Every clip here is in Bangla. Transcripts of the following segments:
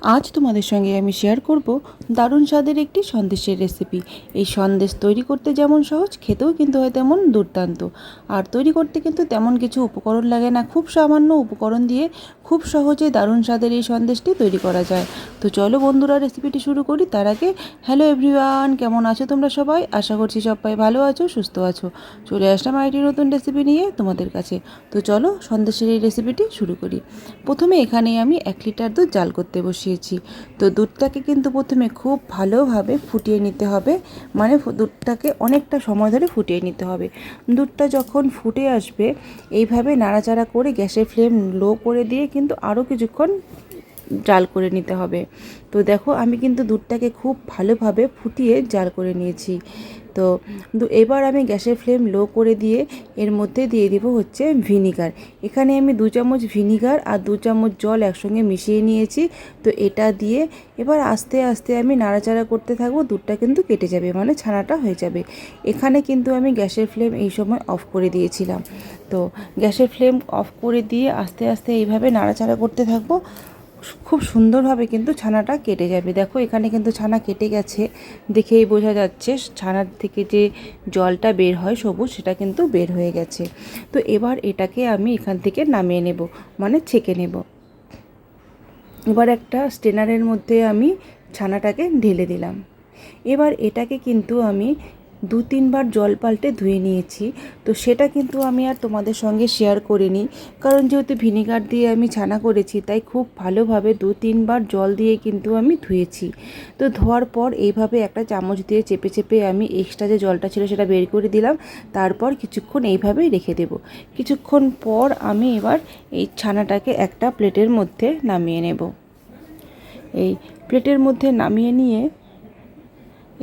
আজ তোমাদের সঙ্গে আমি শেয়ার করব দারুণ স্বাদের একটি সন্দেশের রেসিপি। এই সন্দেশ তৈরি করতে যেমন সহজ, খেতেও কিন্তু হয় তেমন দুর্দান্ত। আর তৈরি করতে কিন্তু তেমন কিছু উপকরণ লাগে না, খুব সামান্য উপকরণ দিয়ে খুব সহজে দারুণ স্বাদের এই সন্দেশটি তৈরি করা যায়। তো চলো বন্ধুরা, রেসিপিটি শুরু করি। তার আগে হ্যালো এভরিওয়ান, কেমন আছো তোমরা সবাই? আশা করছি সবাই ভালো আছো, সুস্থ আছো। চলে আসলাম আরেকটি নতুন রেসিপি নিয়ে তোমাদের কাছে। তো চলো সন্দেশের এই রেসিপিটি শুরু করি। প্রথমে এখানে আমি 1 লিটার দুধ জাল করতে বসিয়েছি। তো দুধটাকে কিন্তু প্রথমে খুব ভালোভাবে ফুটিয়ে নিতে হবে, মানে দুধটাকে অনেকটা সময় ধরে ফুটিয়ে নিতে হবে। দুধটা যখন ফুটে আসবে এইভাবে নাড়াচাড়া করে গ্যাসের ফ্লেম লো করে দিয়ে কিন্তু আরও কিছুক্ষণ জাল করে নিতে হবে। তো দেখো আমি কিন্তু দুধটাকে খুব ভালোভাবে ফুটিয়ে জাল করে নিয়েছি। তো এবার আমি গ্যাসের ফ্লেম লো করে দিয়ে এর মধ্যে দিয়ে দেবো হচ্ছে ভিনিগার। এখানে আমি 2 চামচ ভিনিগার আর 2 চামচ জল একসঙ্গে মিশিয়ে নিয়েছি। তো এটা দিয়ে এবার আস্তে আস্তে আমি নাড়াচাড়া করতে থাকবো। দুধটা কিন্তু কেটে যাবে, মানে ছানাটা হয়ে যাবে। এখানে কিন্তু আমি গ্যাসের ফ্লেম এই সময় অফ করে দিয়েছিলাম। তো গ্যাসের ফ্লেম অফ করে দিয়ে আস্তে আস্তে এইভাবে নাড়াচাড়া করতে থাকবো। খুব সুন্দরভাবে কিন্তু ছানাটা কেটে যাবে। দেখো এখানে কিন্তু ছানা কেটে গেছে, দেখেই বোঝা যাচ্ছে ছানার থেকে যে জলটা বের হয় সবুজ, সেটা কিন্তু বের হয়ে গেছে। তো এবার এটাকে আমি এখান থেকে নামিয়ে নেব, মানে ছেঁকে নেব। এবার একটা স্ট্রেনারের মধ্যে আমি ছানাটাকে ঢেলে দিলাম। এবার এটাকে কিন্তু আমি 2-3 বার জল পাল্টে ধুয়ে নিয়েছি। তো সেটা কিন্তু আমি আর তোমাদের সঙ্গে শেয়ার করিনি, কারণ যেহেতু ভিনিগার দিয়ে আমি ছানা করেছি, তাই খুব ভালোভাবে 2-3 বার জল দিয়ে কিন্তু আমি ধুয়েছি। তো ধোয়ার পর এইভাবে একটা চামচ দিয়ে চেপে চেপে আমি এক্সট্রা যে জলটা ছিল সেটা বের করে দিলাম। তারপর কিছুক্ষণ এইভাবেই রেখে দেব। কিছুক্ষণ পর আমি এবার এই ছানাটাকে একটা প্লেটের মধ্যে নামিয়ে নেব। এই প্লেটের মধ্যে নামিয়ে নিয়ে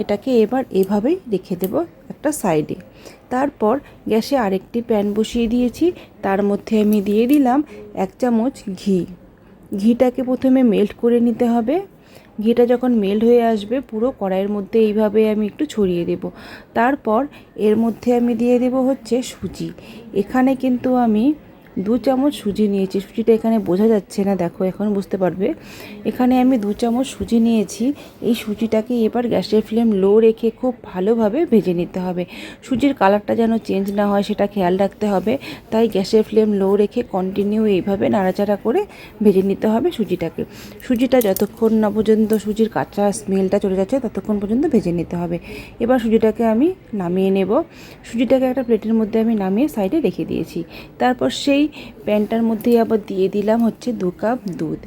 এটাকে এবার এভাবেই রেখে দেব একটা সাইডে। তারপর গ্যাসে আরেকটি প্যান বসিয়ে দিয়েছি। তার মধ্যে আমি দিয়ে দিলাম 1 চামচ ঘি। ঘিটাকে প্রথমে মেল্ট করে নিতে হবে। ঘিটা যখন মেল্ট হয়ে আসবে পুরো কড়াইয়ের মধ্যে এইভাবে আমি একটু ছড়িয়ে দেব। তারপর এর মধ্যে আমি দিয়ে দেব হচ্ছে সুজি। এখানে কিন্তু আমি 2 চামচ সুজি নিয়েছি। সুজিটা এখানে বোঝা যাচ্ছে না, দেখো এখন বুঝতে পারবে। এখানে আমি 2 চামচ সুজি নিয়েছি। এই সুজিটাকে এবার গ্যাসের ফ্লেম লো রেখে খুব ভালোভাবে ভেজে নিতে হবে। সুজির কালারটা যেন চেঞ্জ না হয় সেটা খেয়াল রাখতে হবে। তাই গ্যাসের ফ্লেম লো রেখে কন্টিনিউ এইভাবে নাড়াচাড়া করে ভেজে নিতে হবে সুজিটাকে। সুজিটা যতক্ষণ না পর্যন্ত সুজির কাঁচা স্মেলটা চলে যাচ্ছে ততক্ষণ পর্যন্ত ভেজে নিতে হবে। এবার সুজিটাকে আমি নামিয়ে নেব। সুজিটাকে একটা প্লেটের মধ্যে আমি নামিয়ে সাইডে রেখে দিয়েছি। তারপর সেই প্যানটার মধ্যেই আবার দিয়ে দিলাম হচ্ছে 2 কাপ দুধ।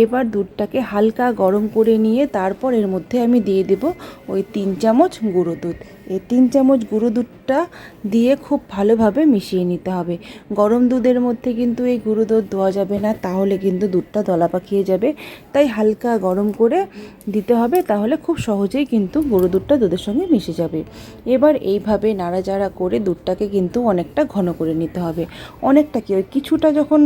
এবার দুধটাকে হালকা গরম করে নিয়ে তারপর এর মধ্যে আমি দিয়ে দেব ওই 3 চামচ গুঁড়ো দুধ। এই 3 চামচ গুঁড়ো দুধটা দিয়ে খুব ভালোভাবে মিশিয়ে নিতে হবে। গরম দুধের মধ্যে কিন্তু এই গুঁড়ো দুধ দেওয়া যাবে না, তাহলে কিন্তু দুধটা দলা পাকিয়ে যাবে। তাই হালকা গরম করে দিতে হবে, তাহলে খুব সহজেই কিন্তু গুঁড়ো দুধটা দুধের সঙ্গে মিশে যাবে। এবার এইভাবে নাড়াচাড়া করে দুধটাকে কিন্তু অনেকটা ঘন করে নিতে হবে। অনেকটা কি, কিছুটা যখন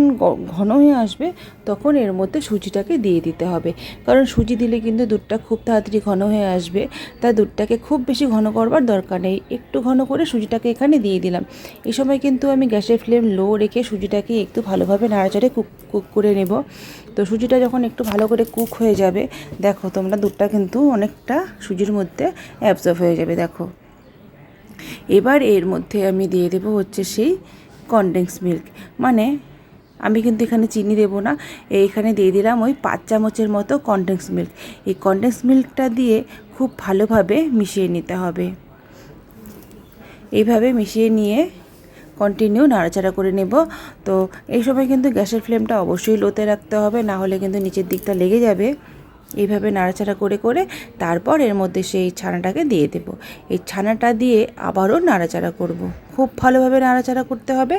ঘন হয়ে আসবে তখন এর মধ্যে সুজিটাকে দিয়ে দিতে হবে, কারণ সুজি দিলে কিন্তু দুধটা খুব তাড়াতাড়ি ঘন হয়ে আসবে। তাই দুধটাকে খুব বেশি ঘন করবার দরকার নেই, একটু ঘন করে সুজিটাকে এখানে দিয়ে দিলাম। এই সময় কিন্তু আমি গ্যাসের ফ্লেম লো রেখে সুজিটাকে একটু ভালোভাবে নাড়াচাড়ে কুক করে নেব। তো সুজিটা যখন একটু ভালো করে কুক হয়ে যাবে, দেখো তোমরা দুধটা কিন্তু অনেকটা সুজির মধ্যে অ্যাবজর্ব হয়ে যাবে। দেখো এবার এর মধ্যে আমি দিয়ে দেবো হচ্ছে সেই কনডেন্স মিল্ক, মানে আমি কিন্তু এখানে চিনি দেবো না। এইখানে দিয়ে দিলাম ওই 5 চামচের মতো কনডেন্স মিল্ক। এই কনডেন্স মিল্কটা দিয়ে খুব ভালোভাবে মিশিয়ে নিতে হবে। এইভাবে মিশিয়ে নিয়ে কন্টিনিউ নাড়াচাড়া করে নেব। তো এই সময় কিন্তু গ্যাসের ফ্লেমটা অবশ্যই লোতে রাখতে হবে, না হলে কিন্তু নিচের দিকটা লেগে যাবে। এইভাবে নাড়াচাড়া করে করে তারপর এর মধ্যে সেই ছানাটাকে দিয়ে দেব। এই ছানাটা দিয়ে আবারও নাড়াচাড়া করব। খুব ভালোভাবে নাড়াচাড়া করতে হবে।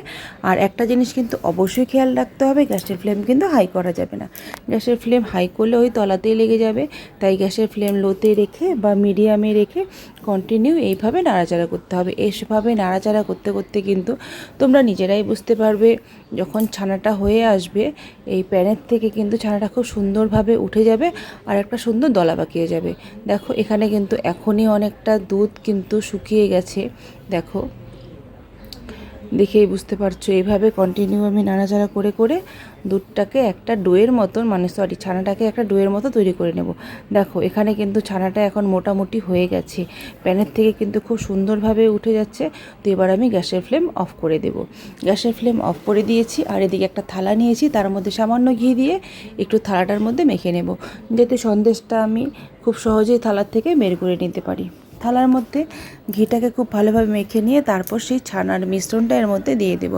আর একটা জিনিস কিন্তু অবশ্যই খেয়াল রাখতে হবে, গ্যাসের ফ্লেম কিন্তু হাই করা যাবে না। গ্যাসের ফ্লেম হাই করলে ওই তলাতেই লেগে যাবে। তাই গ্যাসের ফ্লেম লোতে রেখে বা মিডিয়ামে রেখে কন্টিনিউ এইভাবে নাড়াচাড়া করতে হবে। এইভাবে নাড়াচাড়া করতে করতে কিন্তু তোমরা নিজেরাই বুঝতে পারবে, যখন ছানাটা হয়ে আসবে এই প্যানের থেকে কিন্তু ছানাটা খুব সুন্দরভাবে উঠে যাবে আর একটা সুন্দর দলা পাকিয়ে যাবে। দেখো এখানে কিন্তু এখনই অনেকটা দুধ কিন্তু শুকিয়ে গেছে। দেখো দেখেই বুঝতে পারছো এইভাবে কন্টিনিউ আমি নাড়াচাড়া করে করে দুধটাকে একটা ডোয়ের মতন ছানাটাকে একটা ডোয়ের মতো তৈরি করে নেব। দেখো এখানে কিন্তু ছানাটা এখন মোটামুটি হয়ে গেছে, প্যানের থেকে কিন্তু খুব সুন্দরভাবে উঠে যাচ্ছে। তো এবার আমি গ্যাসের ফ্লেম অফ করে দেব। গ্যাসের ফ্লেম অফ করে দিয়েছি, আর এদিকে একটা থালা নিয়েছি, তার মধ্যে সামান্য ঘি দিয়ে একটু থালাটার মধ্যে মেখে নেব, যাতে সন্দেশটা আমি খুব সহজেই থালার থেকে বের করে নিতে পারি। থালার মধ্যে ঘিটাকে খুব ভালোভাবে মেখে নিয়ে তারপর সেই ছানার মিশ্রণটা এর মধ্যে দিয়ে দেব।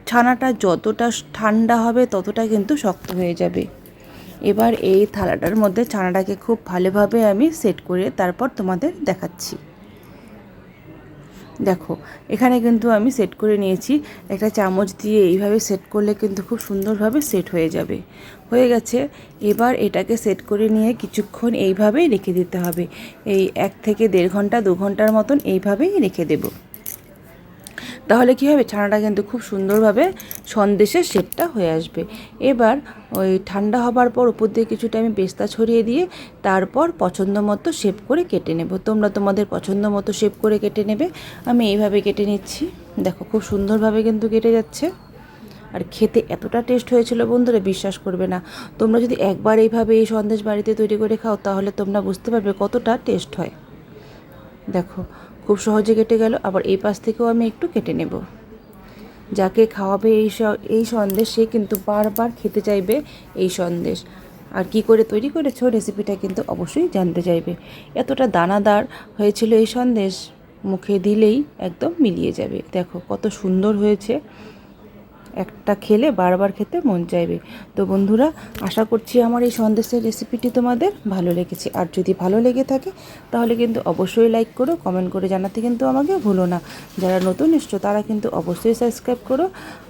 ছানাটা যতটা ঠান্ডা হবে ততটা কিন্তু শক্ত হয়ে যাবে। এবার এই থালাটার মধ্যে ছানাটাকে খুব ভালোভাবে আমি সেট করে তারপর তোমাদের দেখাচ্ছি। দেখো এখানে কিন্তু আমি সেট করে নিয়েছি, একটা চামচ দিয়ে এইভাবে সেট করলে কিন্তু খুব সুন্দরভাবে সেট হয়ে যাবে। হয়ে গেছে, এবার এটাকে সেট করে নিয়ে কিছুক্ষণ এইভাবেই রেখে দিতে হবে। এই 1 থেকে 1.5 ঘন্টা 2 ঘন্টার মতন এইভাবেই রেখে দেব। তাহলে কী হবে, ছানাটা কিন্তু খুব সুন্দরভাবে সন্দেশের শেপটা হয়ে আসবে। এবার ওই ঠান্ডা হবার পর উপর দিয়ে কিছুটা আমি পেস্তা ছড়িয়ে দিয়ে তারপর পছন্দ মতো শেপ করে কেটে নেব। তোমরা তোমাদের পছন্দ মতো শেপ করে কেটে নেবে। আমি এইভাবে কেটে নিচ্ছি। দেখো খুব সুন্দরভাবে কিন্তু কেটে যাচ্ছে, আর খেতে এতটা টেস্ট হয়েছিল বন্ধুরা, বিশ্বাস করবে না। তোমরা যদি একবার এইভাবে এই সন্দেশ বাড়িতে তৈরি করে খাও তাহলে তোমরা বুঝতে পারবে কতটা টেস্ট হয়। দেখো খুব সহজে কেটে গেল। আবার এই পাশ থেকেও আমি একটু কেটে নেব। যাকে খাওয়াবে এই সন্দেশ সে কিন্তু বারবার খেতে চাইবে এই সন্দেশ। আর কি করে তৈরি করেছো রেসিপিটা কিন্তু অবশ্যই জানতে চাইবে। এতটা দানাদার হয়েছিল এই সন্দেশ, মুখে দিলেই একদম মিলিয়ে যাবে। দেখো কত সুন্দর হয়েছে, একটা খেলে বারবার খেতে মন চাইবে। তো বন্ধুরা, আশা করছি আমার এই সন্দেশের রেসিপিটি তোমাদের ভালো লেগেছে। আর যদি ভালো লেগে থাকে তাহলে কিন্তু অবশ্যই লাইক করো, কমেন্ট করে জানাতে কিন্তু আমাকে ভুলো না। যারা নতুন এসছো তারা কিন্তু অবশ্যই সাবস্ক্রাইব করো,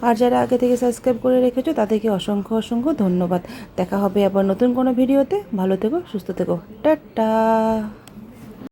আর যারা আগে থেকে সাবস্ক্রাইব করে রেখেছো তাদেরকে অসংখ্য অসংখ্য ধন্যবাদ। দেখা হবে আবার নতুন কোনো ভিডিওতে। ভালো থেকো, সুস্থ থেকো, টাটা।